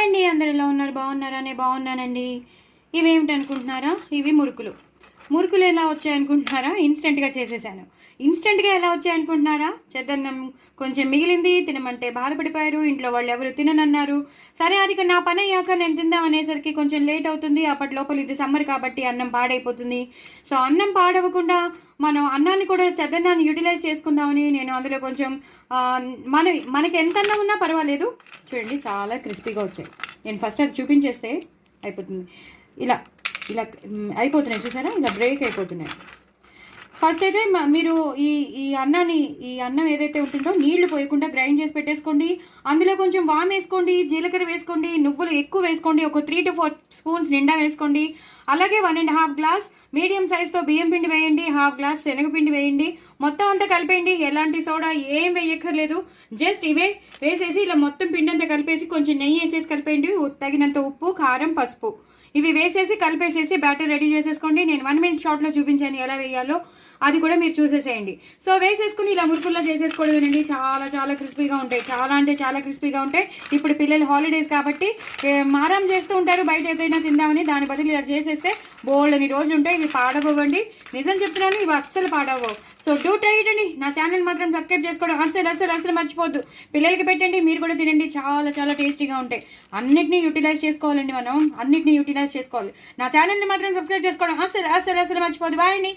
Hi అండి, అందరు ఎలా ఉన్నారు? బాగున్నారా? నేను బాగున్నానండి. ఇవేమిటనుకుంటున్నారా? ఇవి మురుకులు ఎలా వచ్చాయనుకుంటున్నారా? ఇన్స్టెంట్గా చేసేసాను. ఇన్స్టెంట్గా ఎలా వచ్చాయనుకుంటున్నారా? చెద్దన్నం కొంచెం మిగిలింది, తినమంటే బాధపడిపోయారు. ఇంట్లో వాళ్ళు ఎవరు తిననన్నారు. సరే, అది నా పని అయ్యాక నేను తిందాం అనేసరికి కొంచెం లేట్ అవుతుంది. అప్పటి లోపల ఇది సమ్మర్ కాబట్టి అన్నం పాడైపోతుంది. సో అన్నం పాడవకుండా మనం అన్నాన్ని కూడా చెద్దన్నాన్ని యూటిలైజ్ చేసుకుందామని నేను అందులో కొంచెం మనకి ఎంత అన్నం ఉన్నా పర్వాలేదు. చూడండి, చాలా క్రిస్పీగా వచ్చాయి. నేను ఫస్ట్ అది చూపించేస్తే అయిపోతుంది. ఇలా ఇలా అయిపోతున్నాయి, చూసారా? ఇలా బ్రేక్ అయిపోతున్నాయి. ఫస్ట్ అయితే మీరు ఈ అన్నం ఏదైతే ఉంటుందో నీళ్లు పోయకుండా గ్రైండ్ చేసి పెట్టేసుకోండి. అందులో కొంచెం వామ్ వేసుకోండి, జీలకర్ర వేసుకోండి, నువ్వులు ఎక్కువ వేసుకోండి. ఒక 3 to 4 స్పూన్స్ నిండా వేసుకోండి. అలాగే 1.5 గ్లాస్ మీడియం సైజ్తో బియ్యం పిండి వేయండి, 1/2 గ్లాస్ శనగపిండి వేయండి. మొత్తం అంతా కలిపేయండి. ఎలాంటి సోడా ఏం వేయక్కర్లేదు. జస్ట్ ఇవే వేసేసి ఇలా మొత్తం పిండి అంతా కలిపేసి కొంచెం నెయ్యి వేసేసి కలిపేయండి. తగినంత ఉప్పు, కారం, పసుపు ఇవి వేసేసి కలిపేసేసి బ్యాటర్ రెడీ చేసేసుకోండి. నేను 1 minute షార్ట్లో చూపించాను ఎలా వేయాలో, అది కూడా మీరు చూసేసేయండి. సో వేసేసుకుని ఇలా మురుకుల్లో చేసేసుకోవడమేనండి. చాలా చాలా క్రిస్పీగా ఉంటాయి. చాలా అంటే చాలా క్రిస్పీగా ఉంటాయి. ఇప్పుడు పిల్లలు హాలిడేస్ కాబట్టి మారం చేస్తూ ఉంటారు బయట ఏదైనా తిందామని. దాని బదులు ఇలా చేసేస్తే బోల్డని రోజులు ఉంటాయి. ఇవి పాడవ్వండి, నిజం చెప్తున్నాను, ఇవి అస్సలు పాడవ్వవు. సో డూ ట్రై ఇట్ అండి. నా ఛానల్ మాత్రం సబ్స్క్రైబ్ చేసుకోవడం అస్సలు మర్చిపోద్దు. పిల్లలకి పెట్టండి, మీరు కూడా తినండి. చాలా చాలా టేస్టీగా ఉంటాయి. అన్నిటినీ యూటిలైజ్ చేసుకోవాలండి. మనం అన్నిటినీ యూటిలైజ్ చేసుకోవాలి. నా ఛానల్ని మాత్రం సబ్స్క్రైబ్ చేసుకోవడం అస్సలు మర్చిపోద్దు. బాయ్ అండి.